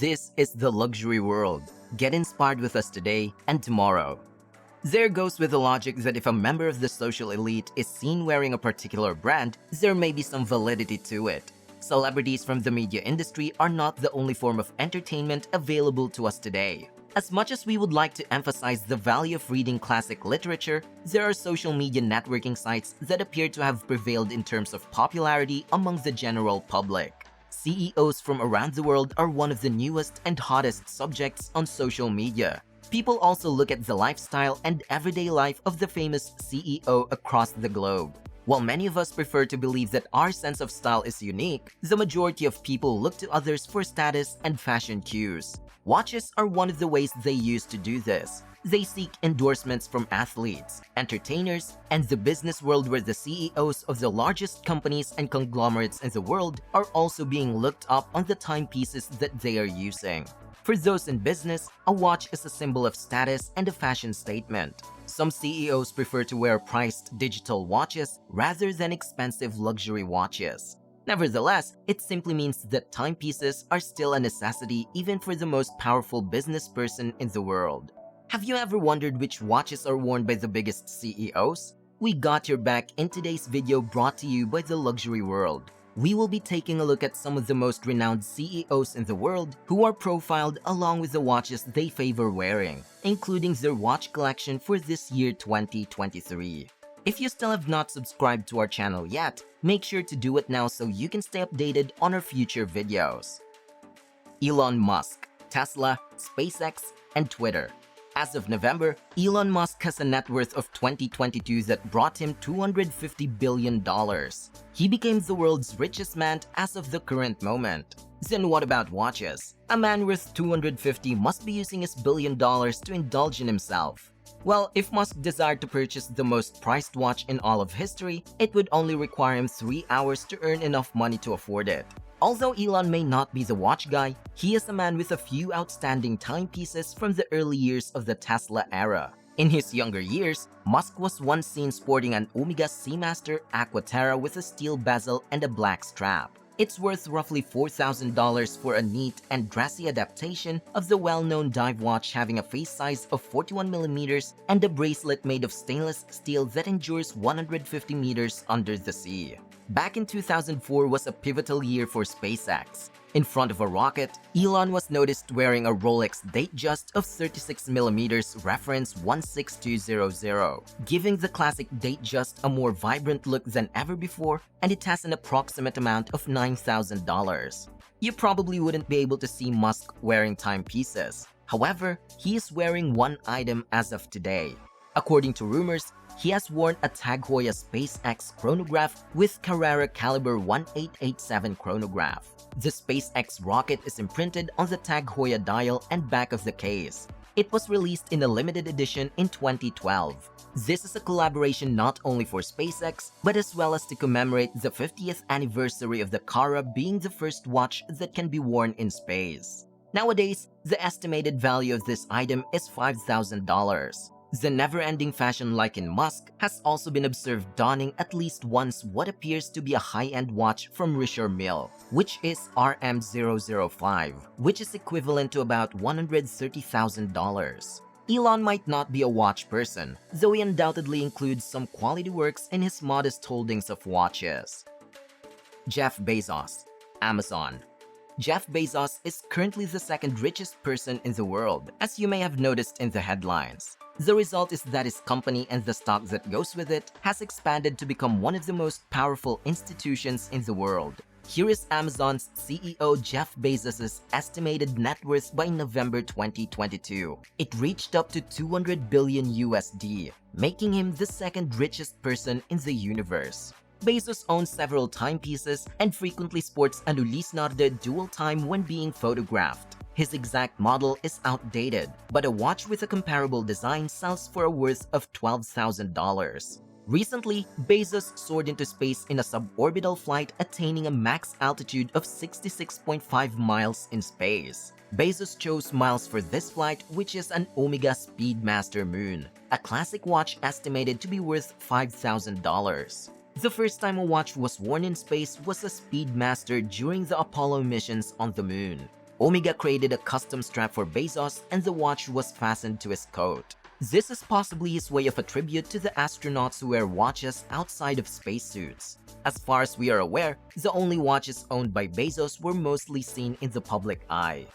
This is the luxury world. Get inspired with us today and tomorrow. There goes with the logic that if a member of the social elite is seen wearing a particular brand, there may be some validity to it. Celebrities from the media industry are not the only form of entertainment available to us today. As much as we would like to emphasize the value of reading classic literature, there are social media networking sites that appear to have prevailed in terms of popularity among the general public. CEOs from around the world are one of the newest and hottest subjects on social media. People also look at the lifestyle and everyday life of the famous CEO across the globe. While many of us prefer to believe that our sense of style is unique, the majority of people look to others for status and fashion cues. Watches are one of the ways they use to do this. They seek endorsements from athletes, entertainers, and the business world, where the CEOs of the largest companies and conglomerates in the world are also being looked up on the timepieces that they are using. For those in business, a watch is a symbol of status and a fashion statement. Some CEOs prefer to wear priced digital watches rather than expensive luxury watches. Nevertheless, it simply means that timepieces are still a necessity even for the most powerful business person in the world. Have you ever wondered which watches are worn by the biggest CEOs? We got your back in today's video, brought to you by the luxury world. We will be taking a look at some of the most renowned CEOs in the world who are profiled along with the watches they favor wearing, including their watch collection for this year 2023. If you still have not subscribed to our channel yet, make sure to do it now so you can stay updated on our future videos. Elon Musk, Tesla, SpaceX, and Twitter. As of November, Elon Musk has a net worth of 2022 that brought him $250 billion. He became the world's richest man as of the current moment. Then what about watches? A man worth 250 must be using his $1 billion to indulge in himself. Well, if Musk desired to purchase the most priced watch in all of history, it would only require him 3 hours to earn enough money to afford it. Although Elon may not be the watch guy, he is a man with a few outstanding timepieces from the early years of the Tesla era. In his younger years, Musk was once seen sporting an Omega Seamaster Aquaterra with a steel bezel and a black strap. It's worth roughly $4,000 for a neat and dressy adaptation of the well-known dive watch, having a face size of 41mm and a bracelet made of stainless steel that endures 150 meters under the sea. Back in 2004 was a pivotal year for SpaceX. In front of a rocket, Elon was noticed wearing a Rolex Datejust of 36mm reference 16200, giving the classic Datejust a more vibrant look than ever before, and it has an approximate amount of $9,000. You probably wouldn't be able to see Musk wearing timepieces. However, he is wearing one item as of today. According to rumors, he has worn a Tag Heuer SpaceX chronograph with Carrera caliber 1887 chronograph. The SpaceX rocket is imprinted on the Tag Heuer dial and back of the case. It was released in a limited edition in 2012. This is a collaboration not only for SpaceX, but as well as to commemorate the 50th anniversary of the Cara being the first watch that can be worn in space. Nowadays, the estimated value of this item is $5,000. The never-ending fashion like in Musk has also been observed donning at least once what appears to be a high-end watch from Richard Mille, which is RM005, which is equivalent to about $130,000. Elon might not be a watch person, though he undoubtedly includes some quality works in his modest holdings of watches. Jeff Bezos, Amazon. Jeff Bezos is currently the second richest person in the world, as you may have noticed in the headlines. The result is that his company and the stock that goes with it has expanded to become one of the most powerful institutions in the world. Here is Amazon's CEO Jeff Bezos' estimated net worth by November 2022. It reached up to 200 billion USD, making him the second richest person in the universe. Bezos owns several timepieces and frequently sports an Ulysse Nardin dual time when being photographed. His exact model is outdated, but a watch with a comparable design sells for a worth of $12,000. Recently, Bezos soared into space in a suborbital flight, attaining a max altitude of 66.5 miles in space. Bezos chose miles for this flight, which is an Omega Speedmaster Moon, a classic watch estimated to be worth $5,000. The first time a watch was worn in space was a Speedmaster during the Apollo missions on the moon. Omega created a custom strap for Bezos and the watch was fastened to his coat. This is possibly his way of a tribute to the astronauts who wear watches outside of spacesuits. As far as we are aware, the only watches owned by Bezos were mostly seen in the public eye.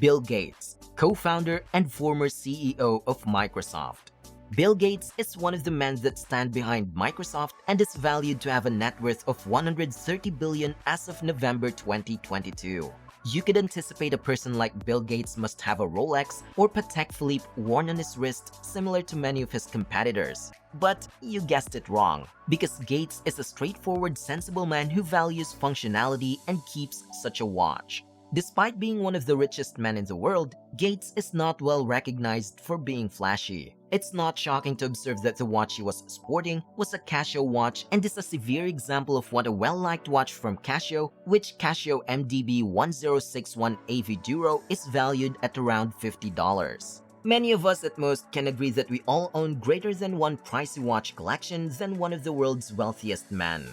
Bill Gates, co-founder and former CEO of Microsoft. Bill Gates is one of the men that stand behind Microsoft and is valued to have a net worth of $130 billion as of November 2022. You could anticipate a person like Bill Gates must have a Rolex or Patek Philippe worn on his wrist, similar to many of his competitors. But you guessed it wrong, because Gates is a straightforward, sensible man who values functionality and keeps such a watch. Despite being one of the richest men in the world, Gates is not well recognized for being flashy. It's not shocking to observe that the watch he was sporting was a Casio watch and is a severe example of what a well-liked watch from Casio, which Casio MDB 1061 AV Duro is valued at around $50. Many of us at most can agree that we all own greater than one pricey watch collection than one of the world's wealthiest men.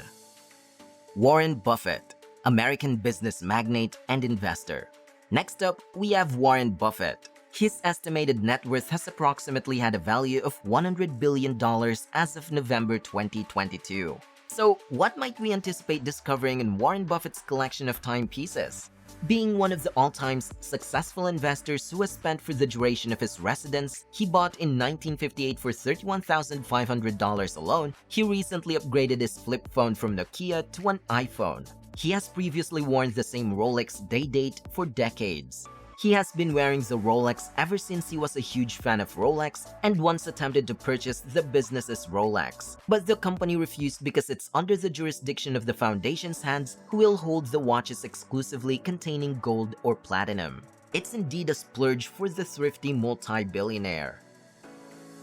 Warren Buffett, American business magnate and investor. Next up, we have Warren Buffett. His estimated net worth has approximately had a value of $100 billion as of November 2022. So, what might we anticipate discovering in Warren Buffett's collection of timepieces? Being one of the all-time successful investors who has spent for the duration of his residence, he bought in 1958 for $31,500 alone. He recently upgraded his flip phone from Nokia to an iPhone. He has previously worn the same Rolex day-date for decades. He has been wearing the Rolex ever since he was a huge fan of Rolex and once attempted to purchase the business's Rolex. But the company refused because it's under the jurisdiction of the foundation's hands, who will hold the watches exclusively containing gold or platinum. It's indeed a splurge for the thrifty multi-billionaire.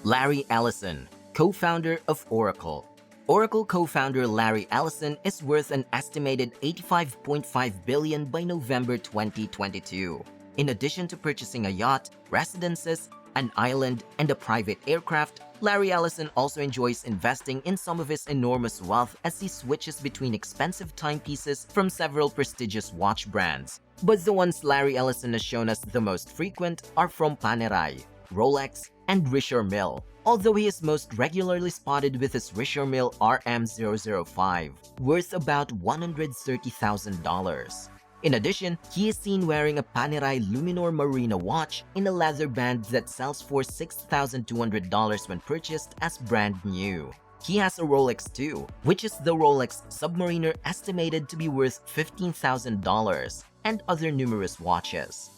Larry Ellison, co-founder of Oracle. Oracle co-founder Larry Ellison is worth an estimated $85.5 billion by November 2022. In addition to purchasing a yacht, residences, an island, and a private aircraft, Larry Ellison also enjoys investing in some of his enormous wealth as he switches between expensive timepieces from several prestigious watch brands. But the ones Larry Ellison has shown us the most frequent are from Panerai, Rolex, and Richard Mille, although he is most regularly spotted with his Richard Mille RM005, worth about $130,000. In addition, he is seen wearing a Panerai Luminor Marina watch in a leather band that sells for $6,200 when purchased as brand new. He has a Rolex too, which is the Rolex Submariner, estimated to be worth $15,000, and other numerous watches.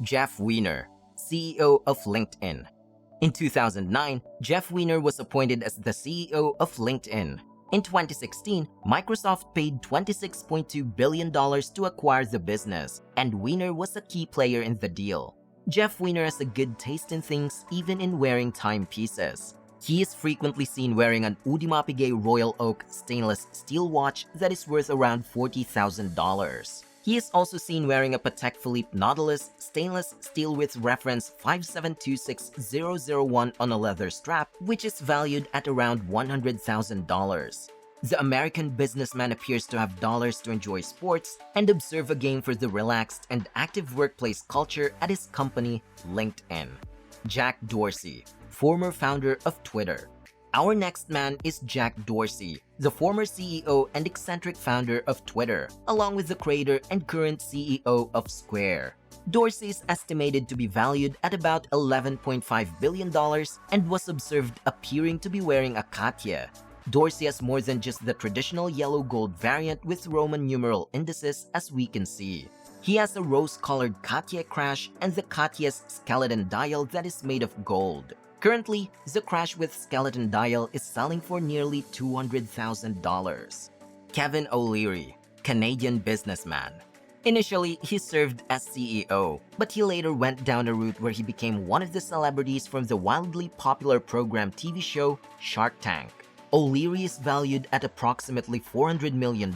Jeff Weiner, CEO of LinkedIn. In 2009, Jeff Weiner was appointed as the CEO of LinkedIn. In 2016, Microsoft paid $26.2 billion to acquire the business, and Weiner was a key player in the deal. Jeff Weiner has a good taste in things, even in wearing timepieces. He is frequently seen wearing an Audemars Piguet Royal Oak stainless steel watch that is worth around $40,000. He is also seen wearing a Patek Philippe Nautilus stainless steel with reference 5726001 on a leather strap, which is valued at around $100,000. The American businessman appears to have dollars to enjoy sports and observe a game for the relaxed and active workplace culture at his company, LinkedIn. Jack Dorsey, former founder of Twitter. Our next man is Jack Dorsey, the former CEO and eccentric founder of Twitter, along with the creator and current CEO of Square. Dorsey is estimated to be valued at about $11.5 billion and was observed appearing to be wearing a Cartier. Dorsey has more than just the traditional yellow-gold variant with Roman numeral indices, as we can see. He has a rose-colored Cartier crash and the Cartier's skeleton dial that is made of gold. Currently, the crash with skeleton dial is selling for nearly $200,000. Kevin O'Leary, Canadian businessman. Initially, he served as CEO, but he later went down a route where he became one of the celebrities from the wildly popular program TV show Shark Tank. O'Leary is valued at approximately $400 million,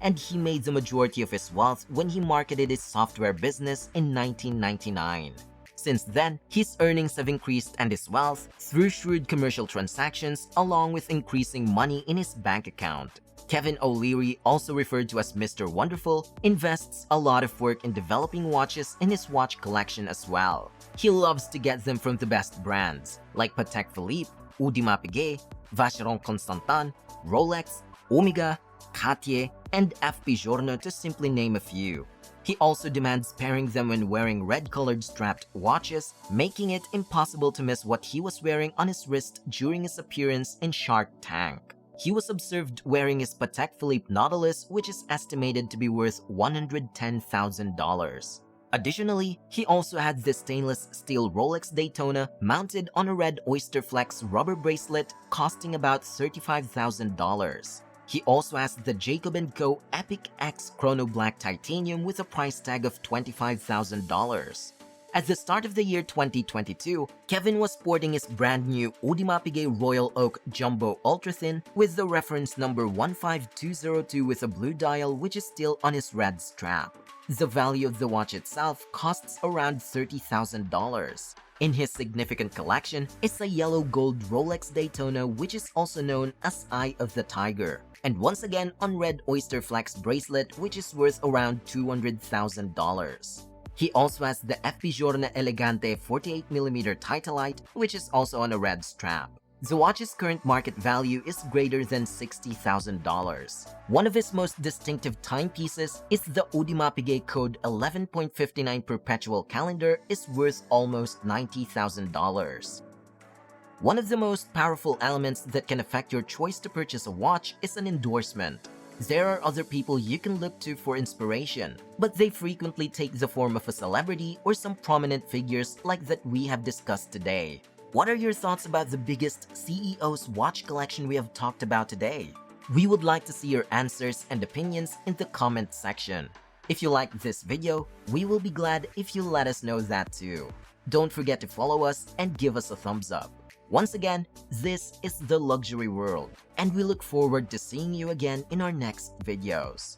and he made the majority of his wealth when he marketed his software business in 1999. Since then, his earnings have increased and his wealth through shrewd commercial transactions, along with increasing money in his bank account. Kevin O'Leary, also referred to as Mr. Wonderful, invests a lot of work in developing watches in his watch collection as well. He loves to get them from the best brands, like Patek Philippe, Audemars Piguet, Vacheron Constantin, Rolex, Omega, Cartier, and FP Journo, to simply name a few. He also demands pairing them when wearing red-colored strapped watches, making it impossible to miss what he was wearing on his wrist during his appearance in Shark Tank. He was observed wearing his Patek Philippe Nautilus, which is estimated to be worth $110,000. Additionally, he also had the stainless steel Rolex Daytona mounted on a red Oyster Flex rubber bracelet costing about $35,000. He also has the Jacob & Co. Epic X Chrono Black Titanium with a price tag of $25,000. At the start of the year 2022, Kevin was sporting his brand new Audemars Piguet Royal Oak Jumbo Ultra Thin with the reference number 15202 with a blue dial, which is still on his red strap. The value of the watch itself costs around $30,000. In his significant collection is a yellow gold Rolex Daytona, which is also known as Eye of the Tiger, and once again on red Oyster Flex bracelet, which is worth around $200,000. He also has the FP Journo Elegante 48mm Titanite, which is also on a red strap. The watch's current market value is greater than $60,000. One of his most distinctive timepieces is the Audemars Piguet Code 11.59 Perpetual Calendar, is worth almost $90,000. One of the most powerful elements that can affect your choice to purchase a watch is an endorsement. There are other people you can look to for inspiration, but they frequently take the form of a celebrity or some prominent figures like that we have discussed today. What are your thoughts about the biggest CEO's watch collection we have talked about today? We would like to see your answers and opinions in the comment section. If you liked this video, we will be glad if you let us know that too. Don't forget to follow us and give us a thumbs up. Once again, this is The Luxury World, and we look forward to seeing you again in our next videos.